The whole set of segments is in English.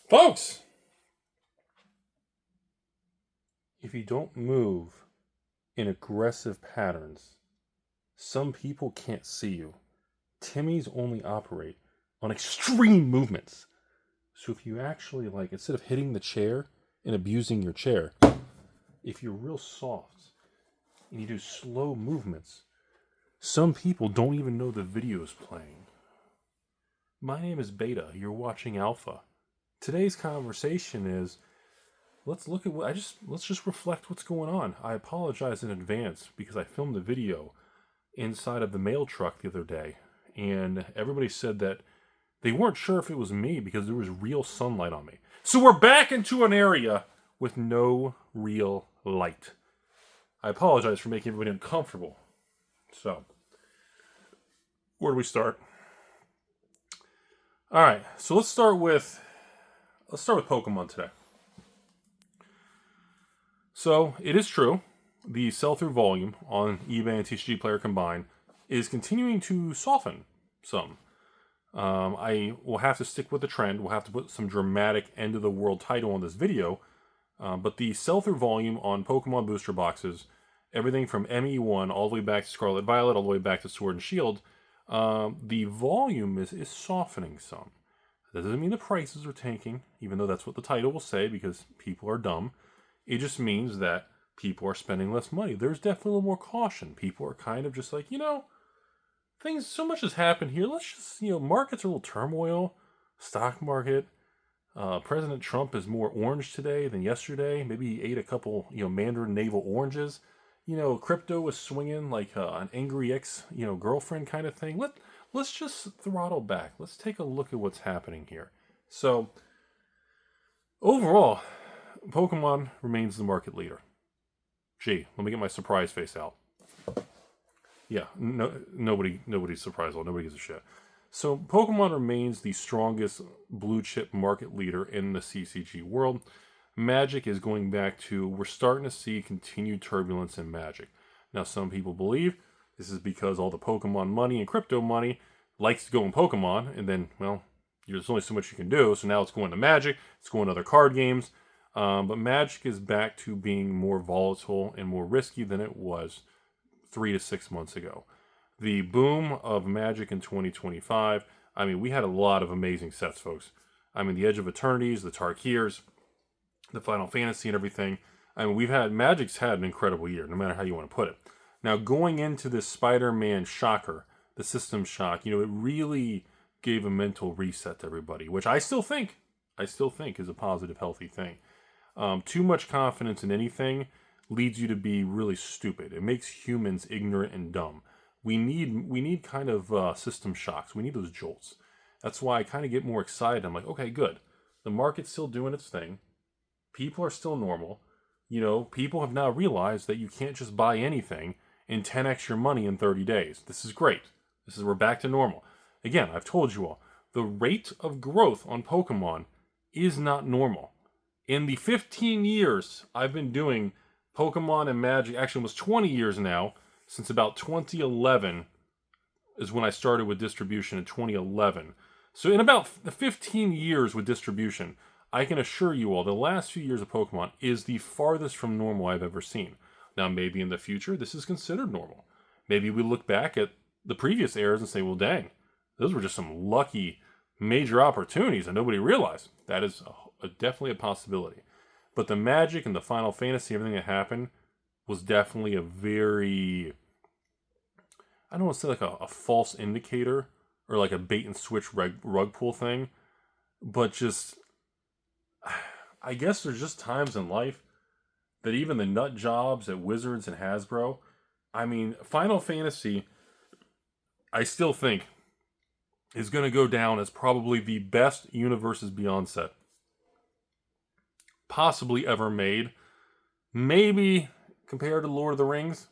Folks, if you don't move in aggressive patterns, some people can't see you. Timmies only operate on extreme movements. So if you actually, instead of hitting the chair and abusing your chair, if you're real soft and you do slow movements, some people don't even know the video is playing. My name is Beta. You're watching Alpha. Today's conversation is, let's just reflect what's going on. I apologize in advance because I filmed a video inside of the mail truck the other day, and everybody said that they weren't sure if it was me because there was real sunlight on me. So we're back into an area with no real light. I apologize for making everybody uncomfortable. So, where do we start? All right, so let's start with Pokemon today. So, it is true, the sell-through volume on eBay and TCG Player combined is continuing to soften some. I will have to stick with the trend. We'll have to put some dramatic end-of-the-world title on this video. But the sell-through volume on Pokemon booster boxes, everything from ME1 all the way back to Scarlet Violet, all the way back to Sword and Shield, the volume is softening some. That doesn't mean the prices are tanking, even though that's what the title will say, because people are dumb. It just means that people are spending less money. There's definitely a little more caution. People are kind of just like, things, so much has happened here. Let's just, markets are a little turmoil. Stock market. President Trump is more orange today than yesterday. Maybe he ate a couple, Mandarin navel oranges. Crypto was swinging like an angry ex, girlfriend kind of thing. Let's just throttle back. Let's take a look at what's happening here. So, overall, Pokemon remains the market leader. Gee, let me get my surprise face out. Yeah, nobody's surprised. Nobody gives a shit. So, Pokemon remains the strongest blue chip market leader in the CCG world. Magic is going back to, we're starting to see continued turbulence in Magic. Now, some people believe this is because all the Pokemon money and crypto money likes to go in Pokemon, and then, well, there's only so much you can do, so now it's going to Magic, it's going to other card games, but Magic is back to being more volatile and more risky than it was 3 to 6 months ago. The boom of Magic in 2025, we had a lot of amazing sets, folks. The Edge of Eternities, the Tarkiers, the Final Fantasy and everything. Magic's had an incredible year, no matter how you want to put it. Now, going into this Spider-Man shocker, the system shock, it really gave a mental reset to everybody, which I still think is a positive, healthy thing. Too much confidence in anything leads you to be really stupid. It makes humans ignorant and dumb. We need kind of system shocks. We need those jolts. That's why I kind of get more excited. I'm like, okay, good. The market's still doing its thing. People are still normal. People have now realized that you can't just buy anything and 10x your money in 30 days. This is great. We're back to normal. Again, I've told you all, the rate of growth on Pokemon is not normal. In the 15 years I've been doing Pokemon and Magic, actually almost 20 years now, since about 2011 is when I started with distribution in 2011. So in about 15 years with distribution, I can assure you all the last few years of Pokemon is the farthest from normal I've ever seen. Now, maybe in the future, this is considered normal. Maybe we look back at the previous eras and say, well, dang, those were just some lucky major opportunities that nobody realized. That is definitely a possibility. But the Magic and the Final Fantasy, everything that happened, was definitely a very, I don't want to say like a false indicator or like a bait and switch rug pull thing, but just, I guess there's just times in life that even the nut jobs at Wizards and Hasbro, Final Fantasy, I still think, is going to go down as probably the best Universes Beyond set possibly ever made. Maybe compared to Lord of the Rings.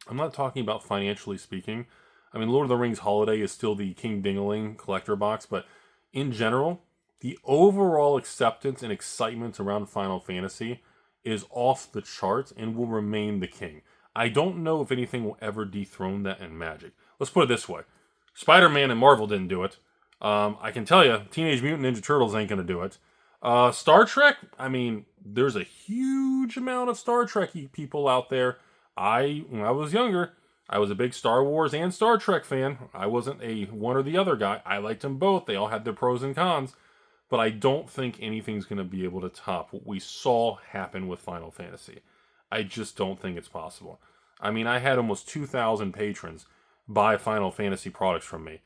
I'm not talking about financially speaking. Lord of the Rings Holiday is still the King Dingaling collector box, but in general, the overall acceptance and excitement around Final Fantasy is off the charts and will remain the king. I don't know if anything will ever dethrone that in Magic. Let's put it this way. Spider-Man and Marvel didn't do it. I can tell you, Teenage Mutant Ninja Turtles ain't going to do it. Star Trek, I mean, there's a huge amount of Star Trek people out there. When I was younger, I was a big Star Wars and Star Trek fan. I wasn't a one or the other guy. I liked them both. They all had their pros and cons. But I don't think anything's going to be able to top what we saw happen with Final Fantasy. I just don't think it's possible. I mean, I had almost 2,000 patrons buy Final Fantasy products from me.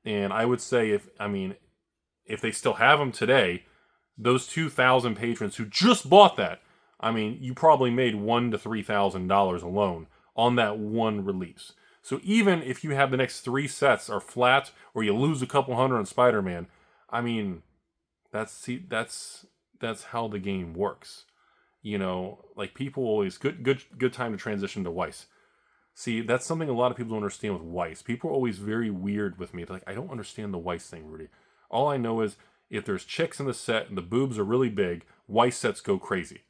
And I would say if they still have them today, those 2,000 patrons who just bought that, I mean, you probably made $1,000 to $3,000 alone on that one release. So even if you have the next 3 sets are flat or you lose a couple hundred on Spider-Man, I mean, that's how the game works. You know, like people always good time to transition to Weiss. See, that's something a lot of people don't understand with Weiss. People are always very weird with me. They're like, I don't understand the Weiss thing, Rudy. All I know is if there's chicks in the set and the boobs are really big, Weiss sets go crazy.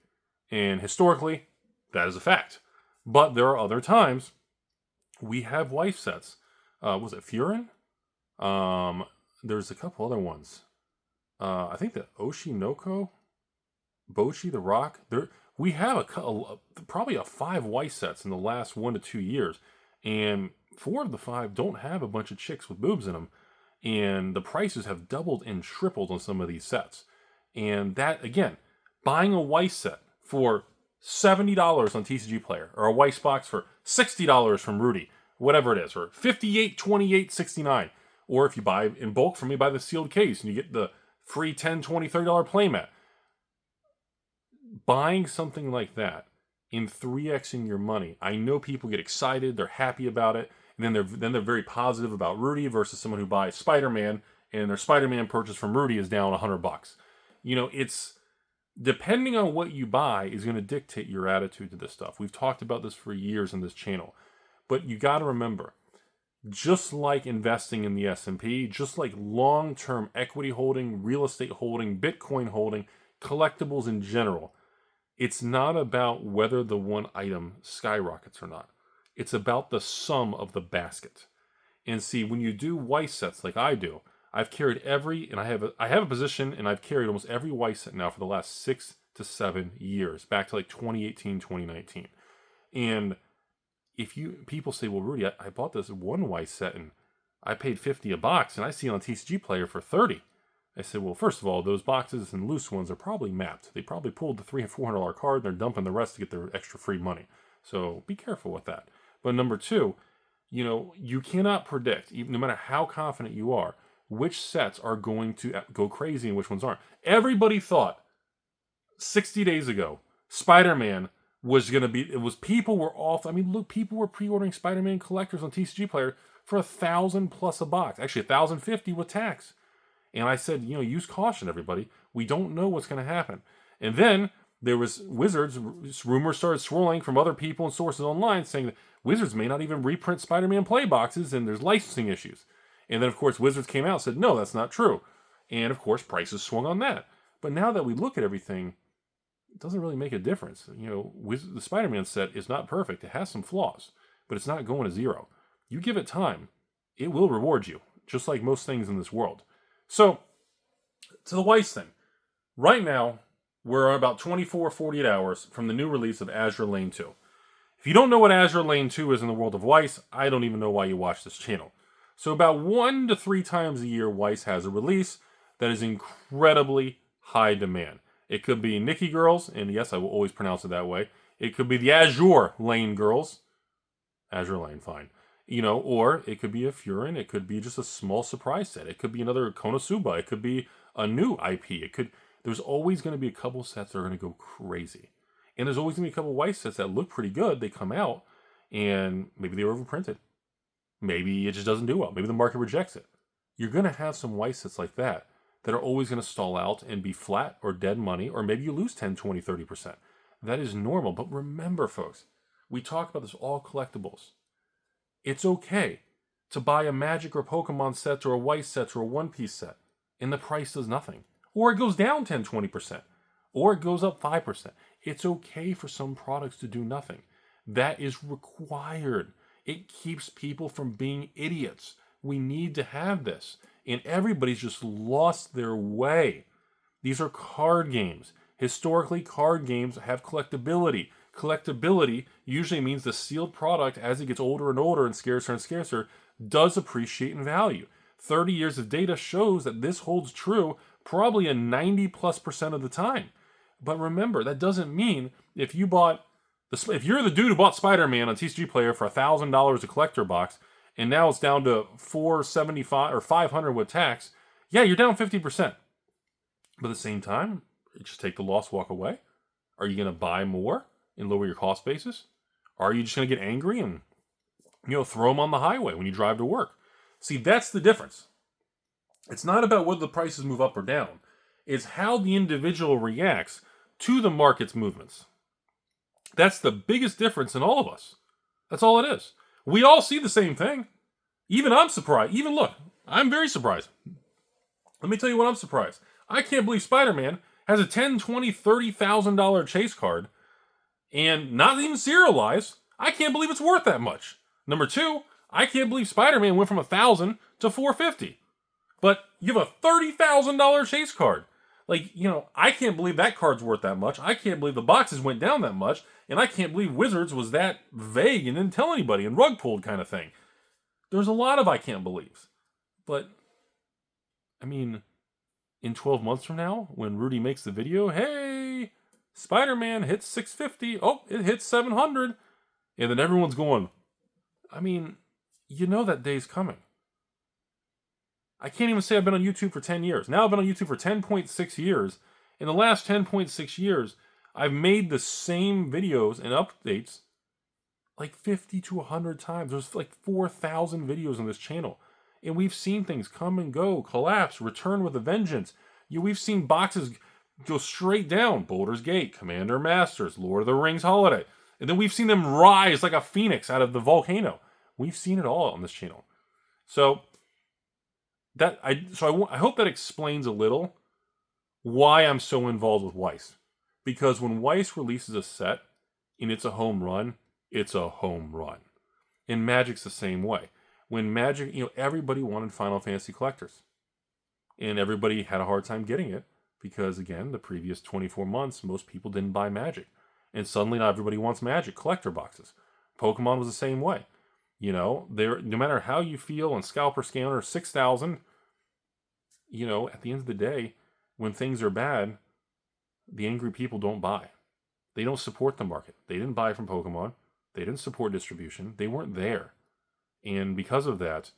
And historically, that is a fact. But there are other times we have Weiss sets. Was it Furin? There's a couple other ones. I think the Oshinoko, Boshi the Rock. We have probably 5 Weiss sets in the last 1 to 2 years, and 4 of the 5 don't have a bunch of chicks with boobs in them, and the prices have doubled and tripled on some of these sets. And that, again, buying a Weiss set for $70 on TCG Player, or a Weiss box for $60 from Rudy, whatever it is, or $58, $28, $69, or if you buy in bulk from me, buy the sealed case and you get the free $10, $20, $30 playmat. Buying something like that in 3xing your money, I know people get excited, they're happy about it, and then they're very positive about Rudy versus someone who buys Spider-Man and their Spider-Man purchase from Rudy is down $100. You know, it's depending on what you buy is going to dictate your attitude to this stuff. We've talked about this for years in this channel, but you got to remember, just like investing in the S&P, just like long-term equity holding, real estate holding, Bitcoin holding, collectibles in general, it's not about whether the one item skyrockets or not. It's about the sum of the basket. And see, when you do Weiss sets like I do, I've carried I have a position, and I've carried almost every Weiss set now for the last 6 to 7 years, back to like 2018, 2019. And if people say, well, Rudy, I bought this one Weiss set and I paid $50 a box, and I see it on TCG Player for $30. I said, well, first of all, those boxes and loose ones are probably mapped. They probably pulled the $300 or $400 card, and they're dumping the rest to get their extra free money. So be careful with that. But number 2, you know, you cannot predict, even no matter how confident you are, which sets are going to go crazy and which ones aren't. Everybody thought 60 days ago Spider-Man was going to be, people were off. I mean, look, people were pre-ordering Spider-Man collectors on TCG Player for $1,000+ a box. Actually, $1,050 with tax. And I said, you know, use caution, everybody. We don't know what's going to happen. And then there was Wizards, rumors started swirling from other people and sources online saying that Wizards may not even reprint Spider-Man play boxes and there's licensing issues. And then, of course, Wizards came out and said, no, that's not true. And, of course, prices swung on that. But now that we look at everything, it doesn't really make a difference. You know, the Spider-Man set is not perfect. It has some flaws, but it's not going to zero. You give it time, it will reward you, just like most things in this world. So, to the Weiss thing. Right now, we're about 24, 48 hours from the new release of Azure Lane 2. If you don't know what Azure Lane 2 is in the world of Weiss, I don't even know why you watch this channel. So about 1 to 3 times a year, Weiss has a release that is incredibly high demand. It could be Nikki Girls, and yes, I will always pronounce it that way. It could be the Azure Lane Girls. Azure Lane, fine. You know, or it could be a Furin. It could be just a small surprise set. It could be another Konosuba. It could be a new IP. There's always going to be a couple sets that are going to go crazy. And there's always going to be a couple Weiss sets that look pretty good. They come out, and maybe they were overprinted. Maybe it just doesn't do well. Maybe the market rejects it. You're going to have some Weiss sets like that are always going to stall out and be flat or dead money, or maybe you lose 10, 20, 30%. That is normal. But remember, folks, we talk about this all collectibles. It's okay to buy a Magic or Pokemon set or a Weiss set or a One Piece set, and the price does nothing. Or it goes down 10, 20%. Or it goes up 5%. It's okay for some products to do nothing. That is required. It keeps people from being idiots. We need to have this. and everybody's just lost their way. These are card games. Historically, card games have collectability. Collectability usually means the sealed product, as it gets older and older and scarcer, does appreciate in value. 30 years of data shows that this holds true probably a 90+% of the time. But remember, that doesn't mean if you're the dude who bought Spider-Man on TCG Player for $1,000 a collector box, and now it's down to $475 or $500 with tax, yeah, you're down 50%. But at the same time, you just take the loss, walk away. Are you going to buy more and lower your cost basis? Or are you just going to get angry and throw them on the highway when you drive to work? See, that's the difference. It's not about whether the prices move up or down. It's how the individual reacts to the market's movements. That's the biggest difference in all of us. That's all it is. We all see the same thing. Even I'm surprised. Even look, I'm very surprised. Let me tell you what I'm surprised. I can't believe Spider-Man has a $10,000, $20,000, $30,000 chase card and not even serialized. I can't believe it's worth that much. Number two, I can't believe Spider-Man went from $1,000 to $450. But you have a $30,000 chase card. I can't believe that card's worth that much. I can't believe the boxes went down that much. And I can't believe Wizards was that vague and didn't tell anybody and rug pulled kind of thing. There's a lot of I can't believes. But, in 12 months from now, when Rudy makes the video, hey, Spider-Man hits 650. Oh, it hits 700. And then everyone's going, that day's coming. I can't even say I've been on YouTube for 10 years. Now I've been on YouTube for 10.6 years. In the last 10.6 years, I've made the same videos and updates 50 to 100 times. There's 4,000 videos on this channel. And we've seen things come and go, collapse, return with a vengeance. We've seen boxes go straight down. Baldur's Gate, Commander Masters, Lord of the Rings Holiday. And then we've seen them rise like a phoenix out of the volcano. We've seen it all on this channel. So I hope that explains a little why I'm so involved with Weiss. Because when Weiss releases a set and it's a home run, it's a home run. And Magic's the same way. When Magic, everybody wanted Final Fantasy collectors. And everybody had a hard time getting it because, again, the previous 24 months, most people didn't buy Magic. And suddenly now everybody wants Magic collector boxes. Pokemon was the same way. No matter how you feel on Scalper Scanner 6,000, at the end of the day, when things are bad, the angry people don't buy. They don't support the market. They didn't buy from Pokemon. They didn't support distribution. They weren't there. And because of that,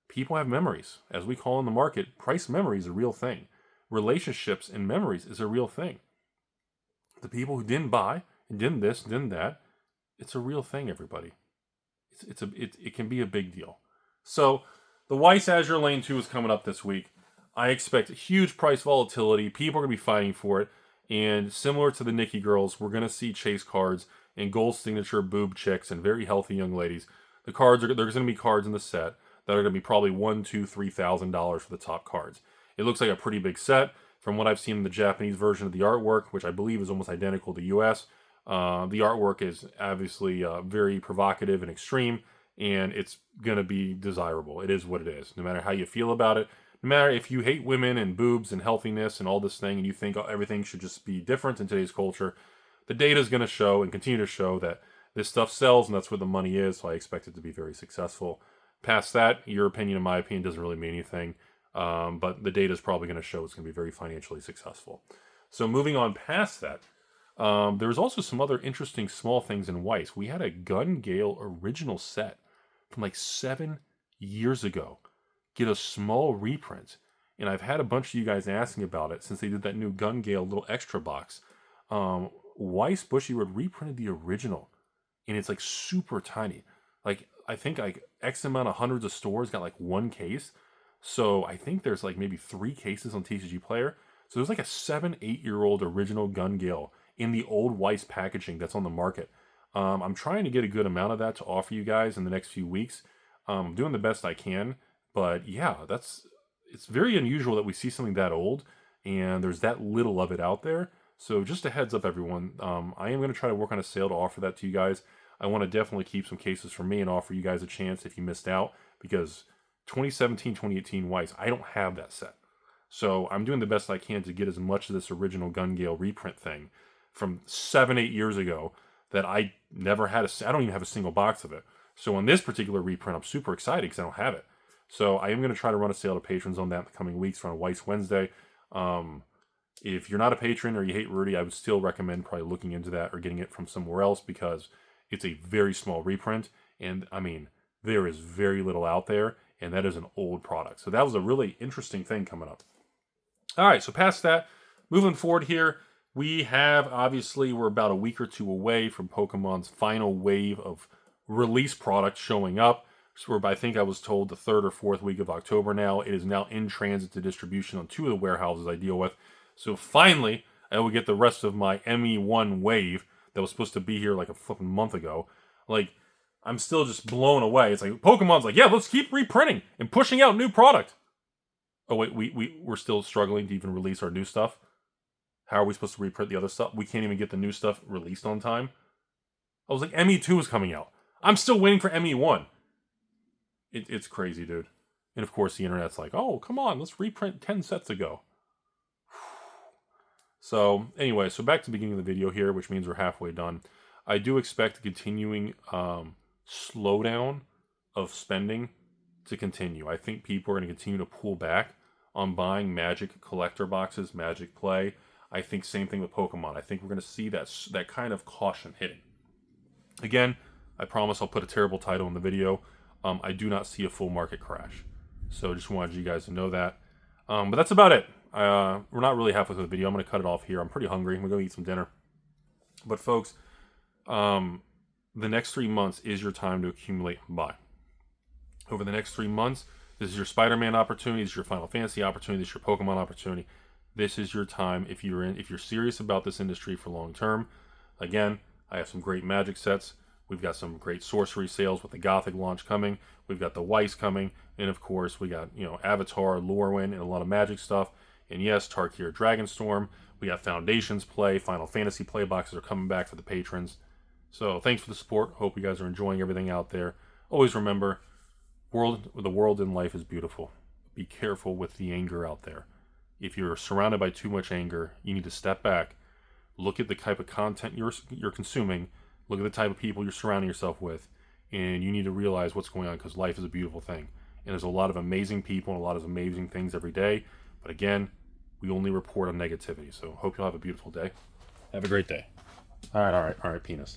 people have memories. As we call in the market, price memory is a real thing. Relationships and memories is a real thing. The people who didn't buy and didn't this, didn't that, it's a real thing, everybody. It can be a big deal. So the Weiss Azure Lane 2 is coming up this week. I expect huge price volatility. People are going to be fighting for it. And similar to the Nikki girls, we're going to see chase cards and gold signature boob chicks and very healthy young ladies. There's going to be cards in the set that are going to be probably $1,000, $2,000, $3,000 for the top cards. It looks like a pretty big set. From what I've seen in the Japanese version of the artwork, which I believe is almost identical to US, the artwork is obviously very provocative and extreme, and it's going to be desirable. It is what it is. No matter how you feel about it, no matter if you hate women and boobs and healthiness and all this thing, and you think everything should just be different in today's culture, the data is going to show and continue to show that this stuff sells, and that's where the money is, so I expect it to be very successful. Past that, your opinion and my opinion doesn't really mean anything, but the data is probably going to show it's going to be very financially successful. So moving on past that, there's also some other interesting small things in Weiss. We had a Gun Gale original set from 7 years ago get a small reprint, and I've had a bunch of you guys asking about it since they did that new Gun Gale little extra box. Weiss Bushywood reprinted the original, and it's super tiny. I think X amount of hundreds of stores got one case, so I think there's maybe 3 cases on TCG Player. So there's a 7-8-year-old original Gun Gale in the old Weiss packaging that's on the market. I'm trying to get a good amount of that to offer you guys in the next few weeks. I'm doing the best I can, but yeah, it's very unusual that we see something that old and there's that little of it out there. So just a heads up, everyone. I am going to try to work on a sale to offer that to you guys. I want to definitely keep some cases for me and offer you guys a chance if you missed out, because 2017, 2018 Weiss. I don't have that set. So I'm doing the best I can to get as much of this original Gun Gale reprint thing from 7-8 years ago that I never had. I don't even have a single box of it. So on this particular reprint, I'm super excited because I don't have it. So I am going to try to run a sale to patrons on that in the coming weeks around Weiss Wednesday. If you're not a patron or you hate Rudy, I would still recommend probably looking into that or getting it from somewhere else because it's a very small reprint. And I mean, there is very little out there, and that is an old product. So that was a really interesting thing coming up. All right, so past that, moving forward here, we have, obviously, we're about a week or two away from Pokemon's final wave of release product showing up. So I think I was told the 3rd or 4th week of October now. It is now in transit to distribution on 2 of the warehouses I deal with. So finally, I will get the rest of my ME1 wave that was supposed to be here like a flipping month ago. Like, I'm still just blown away. It's like, Pokemon's like, yeah, let's keep reprinting and pushing out new product. Oh, wait, we're still struggling to even release our new stuff? How are we supposed to reprint the other stuff? We can't even get the new stuff released on time? I was like, ME2 is coming out. I'm still waiting for ME1. It's crazy, dude. And of course, the internet's like, oh, come on, let's reprint 10 sets ago. So, anyway, so back to the beginning of the video here, which means we're halfway done. I do expect a continuing slowdown of spending to continue. I think people are going to continue to pull back on buying Magic collector boxes, Magic Play. I think same thing with Pokemon. I think we're going to see that kind of caution hitting. Again, I promise I'll put a terrible title in the video. I do not see a full market crash. So just wanted you guys to know that. But that's about it. We're not really halfway through the video. I'm going to cut it off here. I'm pretty hungry. We're going to eat some dinner. But folks, the next 3 months is your time to accumulate and buy. Over the next 3 months, this is your Spider-Man opportunity. This is your Final Fantasy opportunity. This is your Pokemon opportunity. This is your time if you're serious about this industry for long term. Again, I have some great Magic sets. We've got some great sorcery sales with the Gothic launch coming. We've got the Weiss coming. And of course, we got, Avatar, Lorwyn, and a lot of Magic stuff. And yes, Tarkir Dragonstorm. We got Foundations play. Final Fantasy play boxes are coming back for the patrons. So thanks for the support. Hope you guys are enjoying everything out there. Always remember, the world in life is beautiful. Be careful with the anger out there. If you're surrounded by too much anger, you need to step back. Look at the type of content you're consuming. Look at the type of people you're surrounding yourself with, and you need to realize what's going on because life is a beautiful thing. And there's a lot of amazing people and a lot of amazing things every day. But again, we only report on negativity. So hope you'll have a beautiful day. Have a great day. All right, penis.